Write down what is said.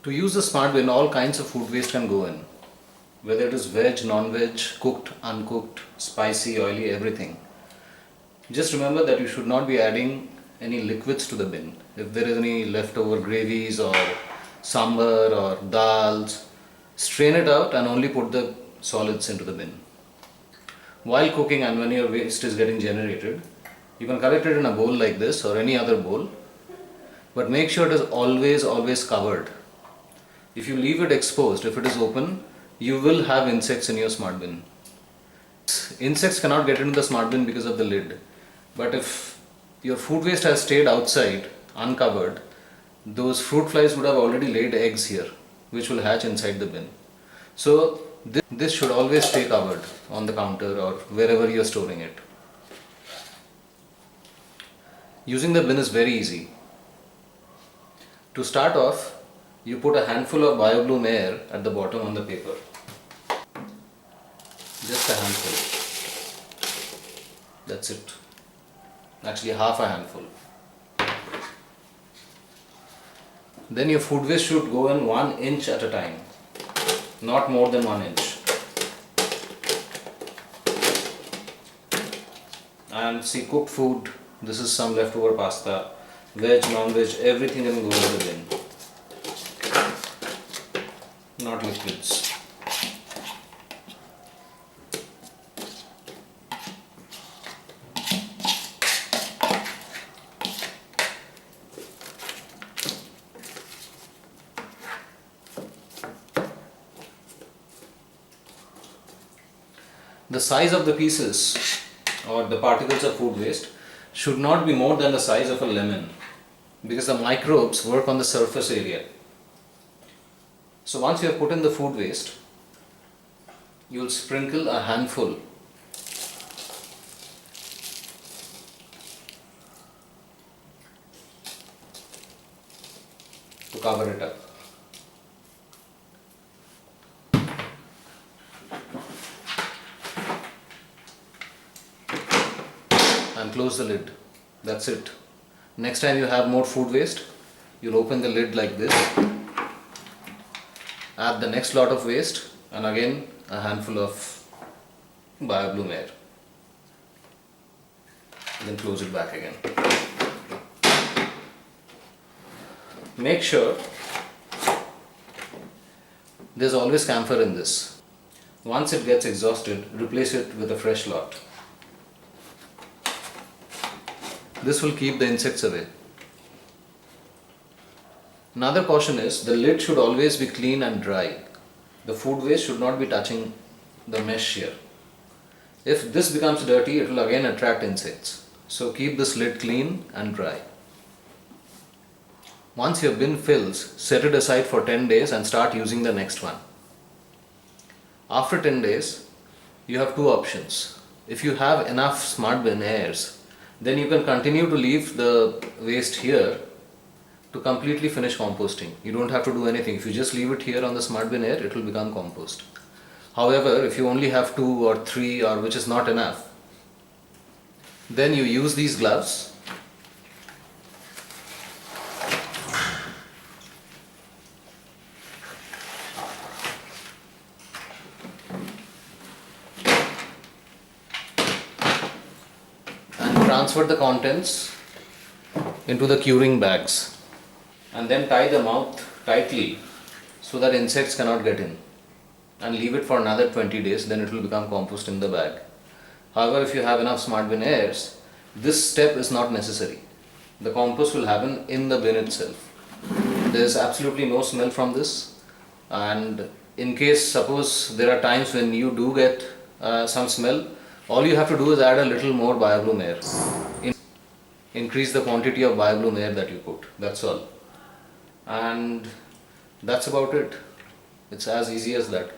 To use the smart bin, all kinds of food waste can go in, whether it is veg, non-veg, cooked, uncooked, spicy, oily, everything. Just remember that you should not be adding any liquids to the bin. If there is any leftover gravies or sambar or dals, strain it out and only put the solids into the bin. While cooking and when your waste is getting generated, you can collect it in a bowl like this or any other bowl, but make sure it is always covered. If you leave it exposed, if it is open, you will have insects in your smart bin. Insects cannot get into the smart bin because of the lid, but if your food waste has stayed outside uncovered, those fruit flies would have already laid eggs here, which will hatch inside the bin. So this should always stay covered on the counter or wherever you are storing it. Using the bin is very easy. To start off, you put a handful of BioBloom Air at the bottom on the paper. Just a handful. That's it. Actually half a handful. Then your food waste should go in 1 inch at a time, not more than 1 inch. And see, cooked food, this is some leftover pasta, veg, non-veg, everything can go in the bin. Not liquids. The size of the pieces or the particles of food waste should not be more than the size of a lemon, because the microbes work on the surface area. So once you have put in the food waste, you will sprinkle a handful to cover it up. And close the lid. That's it. Next time you have more food waste, you'll open the lid like this, add the next lot of waste, and again a handful of BioBloom Air. Then close it back again. Make sure there's always camphor in this. Once it gets exhausted, replace it with a fresh lot. This will keep the insects away. Another caution is the lid should always be clean and dry. The food waste should not be touching the mesh here. If this becomes dirty, it will again attract insects. So keep this lid clean and dry. Once your bin fills, set it aside for 10 days and start using the next one. After 10 days, you have two options. If you have enough Smartbin Airs, then you can continue to leave the waste here to completely finish composting. You don't have to do anything. If you just leave it here on the Smartbin Air, it will become compost. However, if you only have 2 or 3 or which is not enough, then you use these gloves transfer the contents into the curing bags and then tie the mouth tightly so that insects cannot get in, and leave it for another 20 days, then it will become compost in the bag. However, if you have enough Smartbin Airs, this step is not necessary. The compost will happen in the bin itself. There is absolutely no smell from this, and in case suppose there are times when you do get some smell, all you have to do is add a little more BioBloom Air. Increase the quantity of BioBloom Air that you put. That's all. And that's about it. It's as easy as that.